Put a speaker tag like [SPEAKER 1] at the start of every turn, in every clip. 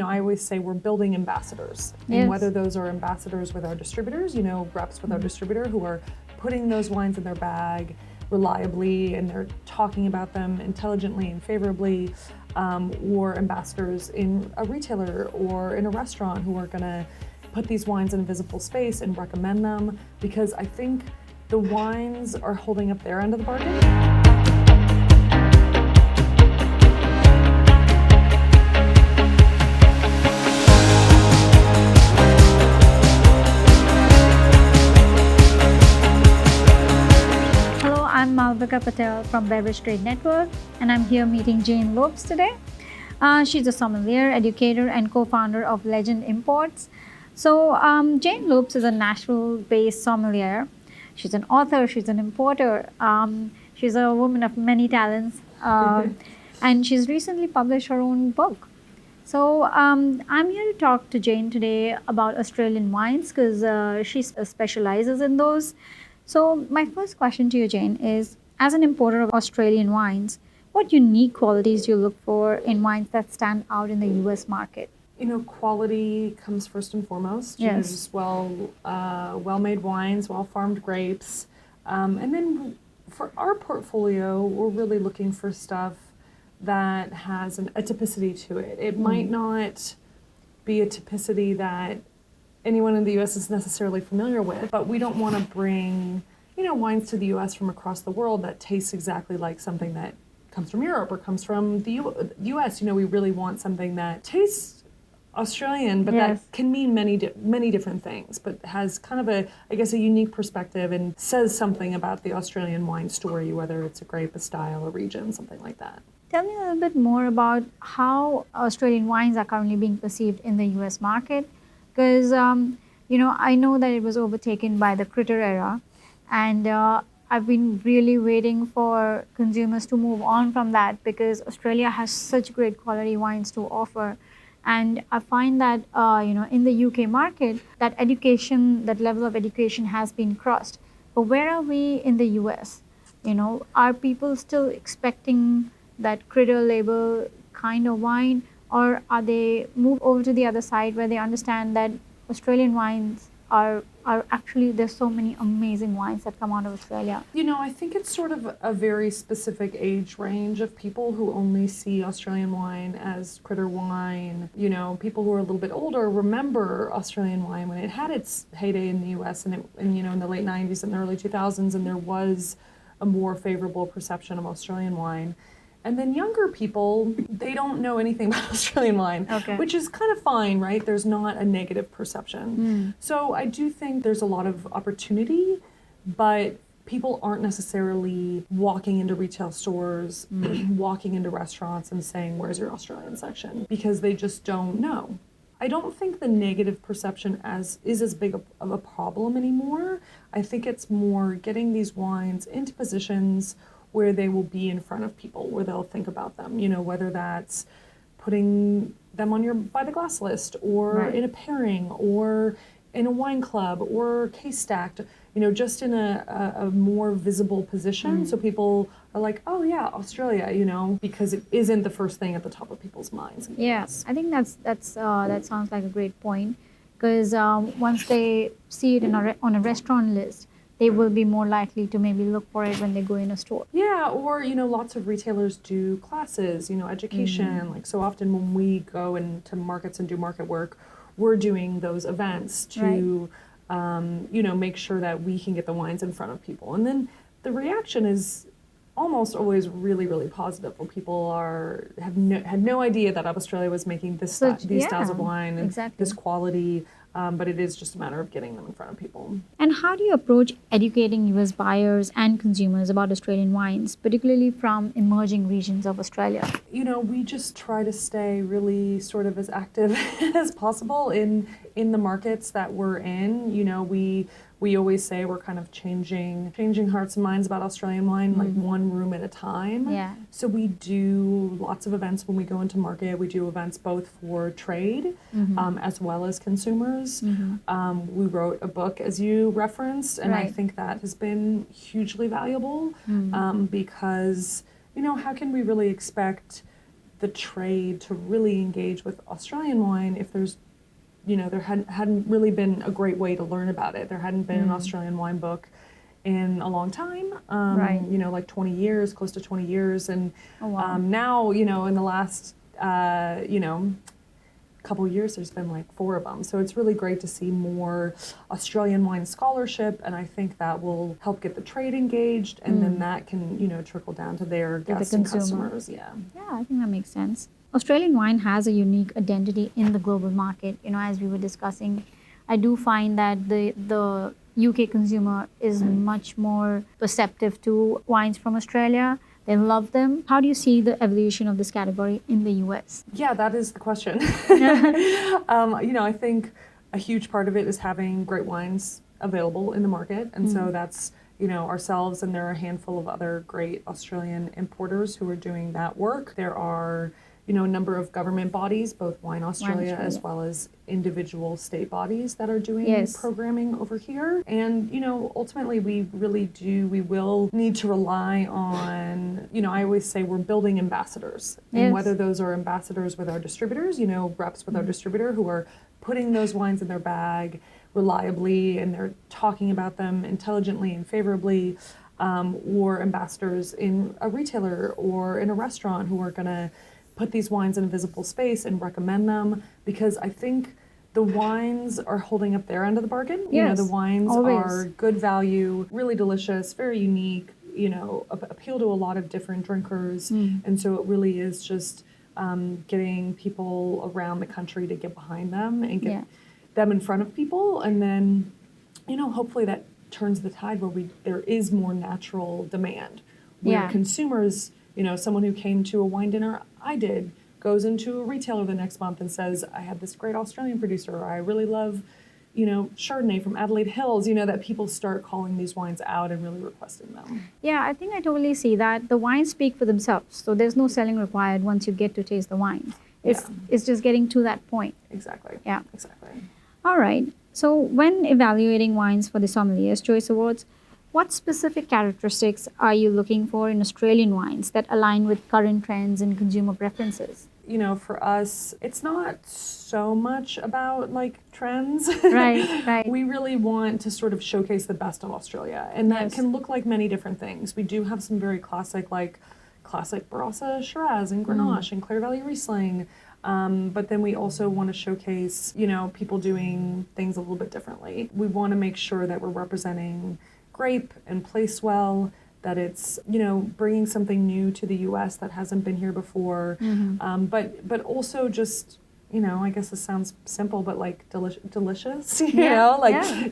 [SPEAKER 1] I always say we're building ambassadors. And
[SPEAKER 2] Yes.
[SPEAKER 1] whether those are ambassadors with our distributors, reps with our distributor who are putting those wines in their bag reliably and they're talking about them intelligently and favorably, or ambassadors in a retailer or in a restaurant who are going to put these wines in a visible space and recommend them, because I think the wines are holding up their end of the bargain.
[SPEAKER 2] I'm Malvika Patel from Beverage Trade Network, and I'm here meeting Jane Lopes today. She's a sommelier, educator, and co-founder of Legend Imports. So Jane Lopes is a Nashville-based sommelier. She's an author, she's an importer, she's a woman of many talents, and she's recently published her own book. So I'm here to talk to Jane today about Australian wines because she specializes in those. So my first question to you, Jane, is as an importer of Australian wines, what unique qualities do you look for in wines that stand out in the US market?
[SPEAKER 1] Quality comes first and foremost.
[SPEAKER 2] Yes.
[SPEAKER 1] Just well-made wines, well-farmed grapes. And then for our portfolio, we're really looking for stuff that has a typicity to it. It might not be a typicity that anyone in the U.S. is necessarily familiar with, but we don't want to bring, wines to the U.S. from across the world that tastes exactly like something that comes from Europe or comes from the U.S. We really want something that tastes Australian, but
[SPEAKER 2] Yes.
[SPEAKER 1] that can mean many different things, but has kind of a unique perspective and says something about the Australian wine story, whether it's a grape, a style, a region, something like that.
[SPEAKER 2] Tell me a little bit more about how Australian wines are currently being perceived in the US market. Because, I know that it was overtaken by the critter era, and I've been really waiting for consumers to move on from that because Australia has such great quality wines to offer. And I find that, in the UK market, that level of education has been crossed. But where are we in the US? Are people still expecting that critter label kind of wine? Or are they moved over to the other side where they understand that Australian wines are actually, there's so many amazing wines that come out of Australia?
[SPEAKER 1] I think it's sort of a very specific age range of people who only see Australian wine as critter wine. People who are a little bit older remember Australian wine when it had its heyday in the US and in the late 90s and the early 2000s, and there was a more favorable perception of Australian wine. And then younger people, they don't know anything about Australian wine,
[SPEAKER 2] Okay.
[SPEAKER 1] which is kind of fine, right? There's not a negative perception. So I do think there's a lot of opportunity, but people aren't necessarily walking into retail stores, walking into restaurants and saying, where's your Australian section? Because they just don't know. I don't think the negative perception is as big of a problem anymore. I think it's more getting these wines into positions where they will be in front of people, where they'll think about them, whether that's putting them on your by the glass list or
[SPEAKER 2] Right.
[SPEAKER 1] in a pairing or in a wine club or case stacked, just in a more visible position. So people are like, oh yeah, Australia, because it isn't the first thing at the top of people's minds.
[SPEAKER 2] Yes, I think that sounds like a great point because once they see it on a restaurant list, they will be more likely to maybe look for it when they go in a store.
[SPEAKER 1] Yeah, or lots of retailers do classes, education. Like so often when we go into markets and do market work, we're doing those events to, make sure that we can get the wines in front of people. And then the reaction is almost always really, really positive. Where people had no idea that Australia was making these styles of wine and
[SPEAKER 2] exactly.
[SPEAKER 1] this quality. But it is just a matter of getting them in front of people.
[SPEAKER 2] And how do you approach educating US buyers and consumers about Australian wines, particularly from emerging regions of Australia?
[SPEAKER 1] We just try to stay really sort of as active as possible in the markets that we're in. We always say we're kind of changing hearts and minds about Australian wine, like one room at a time.
[SPEAKER 2] Yeah.
[SPEAKER 1] So we do lots of events when we go into market. We do events both for trade as well as consumers. We wrote a book, as you referenced, and I think that has been hugely valuable because, how can we really expect the trade to really engage with Australian wine if there's, there hadn't really been a great way to learn about it. There hadn't been an Australian wine book in a long time,
[SPEAKER 2] Right.
[SPEAKER 1] like 20 years, close to 20 years. And
[SPEAKER 2] Oh, wow.
[SPEAKER 1] now, in the last, couple years, there's been like 4 of them. So it's really great to see more Australian wine scholarship, and I think that will help get the trade engaged, and then that can, trickle down to their
[SPEAKER 2] the
[SPEAKER 1] guests and
[SPEAKER 2] consumer.
[SPEAKER 1] customers. Yeah.
[SPEAKER 2] Yeah, I think that makes sense. Australian wine has a unique identity in the global market. As we were discussing, I do find that the UK consumer is much more perceptive to wines from Australia. They love them. How do you see the evolution of this category in the US?
[SPEAKER 1] Yeah, that is the question. I think a huge part of it is having great wines available in the market. And so that's, ourselves, and there are a handful of other great Australian importers who are doing that work. There are, a number of government bodies, both Wine Australia as well as individual state bodies that are doing programming over here. And, ultimately we will need to rely on, I always say we're building ambassadors. And whether those are ambassadors with our distributors, reps with our distributor who are putting those wines in their bag reliably and they're talking about them intelligently and favorably, or ambassadors in a retailer or in a restaurant who are going to put these wines in a visible space and recommend them, because I think the wines are holding up their end of the bargain. The wines are good value, really delicious, very unique, appeal to a lot of different drinkers. And so it really is just getting people around the country to get behind them and get them in front of people. And then, hopefully that turns the tide where there is more natural demand, where consumers, someone who came to a wine dinner goes into a retailer the next month and says, I have this great Australian producer, or I really love, Chardonnay from Adelaide Hills, that people start calling these wines out and really requesting them.
[SPEAKER 2] Yeah, I think I totally see that. The wines speak for themselves. So there's no selling required once you get to taste the wine. It's just getting to that point.
[SPEAKER 1] Exactly.
[SPEAKER 2] Yeah.
[SPEAKER 1] Exactly.
[SPEAKER 2] All right. So when evaluating wines for the Sommelier's Choice Awards, what specific characteristics are you looking for in Australian wines that align with current trends and consumer preferences?
[SPEAKER 1] For us, it's not so much about like trends.
[SPEAKER 2] Right.
[SPEAKER 1] We really want to sort of showcase the best of Australia, and that can look like many different things. We do have some very classic Barossa Shiraz and Grenache and Clare Valley Riesling. But then we also want to showcase, people doing things a little bit differently. We want to make sure that we're representing grape and place well, that it's, bringing something new to the U.S. that hasn't been here before. But also just, I guess this sounds simple, but like delicious,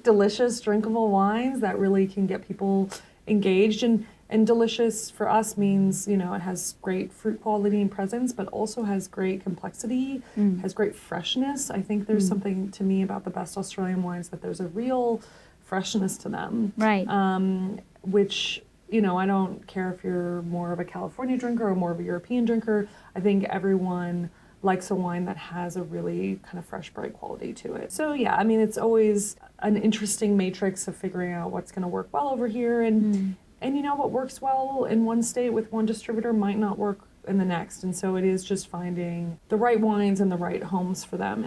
[SPEAKER 1] delicious, drinkable wines that really can get people engaged. And delicious for us means, it has great fruit quality and presence, but also has great complexity, has great freshness. I think there's something to me about the best Australian wines that there's a real freshness to them.
[SPEAKER 2] Right.
[SPEAKER 1] Which, I don't care if you're more of a California drinker or more of a European drinker. I think everyone likes a wine that has a really kind of fresh, bright quality to it. So yeah, it's always an interesting matrix of figuring out what's going to work well over here. And what works well in one state with one distributor might not work in the next. And so it is just finding the right wines and the right homes for them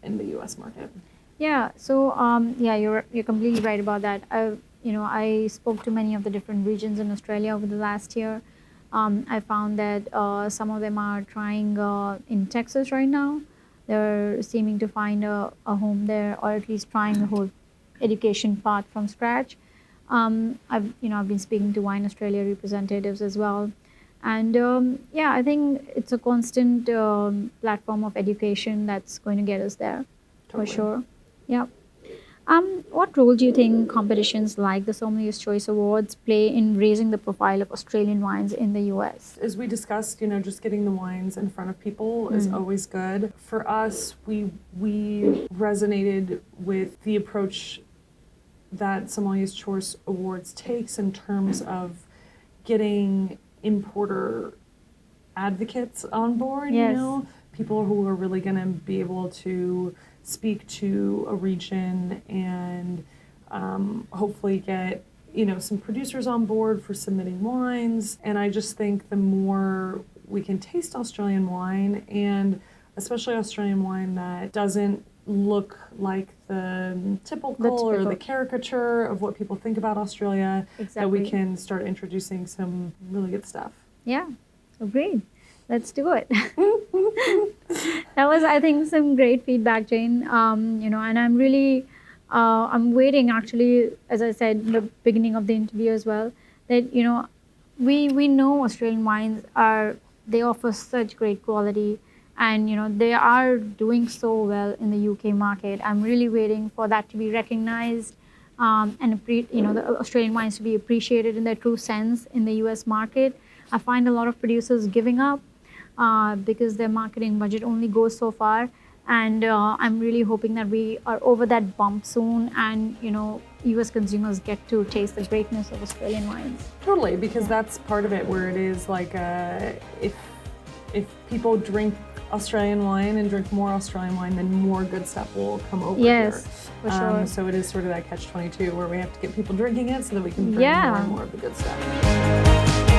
[SPEAKER 1] in the U.S. market.
[SPEAKER 2] Yeah. So you're completely right about that. I spoke to many of the different regions in Australia over the last year. I found that some of them are trying in Texas right now. They're seeming to find a home there, or at least trying the whole education part from scratch. I've been speaking to Wine Australia representatives as well, and I think it's a constant platform of education that's going to get us there, for sure. Yeah. What role do you think competitions like the Sommelier's Choice Awards play in raising the profile of Australian wines in the U.S.?
[SPEAKER 1] As we discussed, just getting the wines in front of people is always good. For us, we resonated with the approach that Sommelier's Choice Awards takes in terms of getting importer advocates on board, people who are really going to be able to speak to a region and hopefully get some producers on board for submitting wines. And I just think the more we can taste Australian wine, and especially Australian wine that doesn't look like the typical or the caricature of what people think about Australia, that we can start introducing some really good stuff.
[SPEAKER 2] Yeah, agreed. Let's do it. That was, I think, some great feedback, Jane. And I'm really, I'm waiting actually, as I said in the beginning of the interview as well, that, we know Australian wines they offer such great quality, and, they are doing so well in the UK market. I'm really waiting for that to be recognized, and, the Australian wines to be appreciated in their true sense in the US market. I find a lot of producers giving up because their marketing budget only goes so far, and I'm really hoping that we are over that bump soon, and US consumers get to taste the greatness of Australian wines.
[SPEAKER 1] Totally, because that's part of it, where it is like if people drink Australian wine and drink more Australian wine, then more good stuff will come over here.
[SPEAKER 2] For sure.
[SPEAKER 1] So it is sort of that catch-22 where we have to get people drinking it so that we can bring more and more of the good stuff.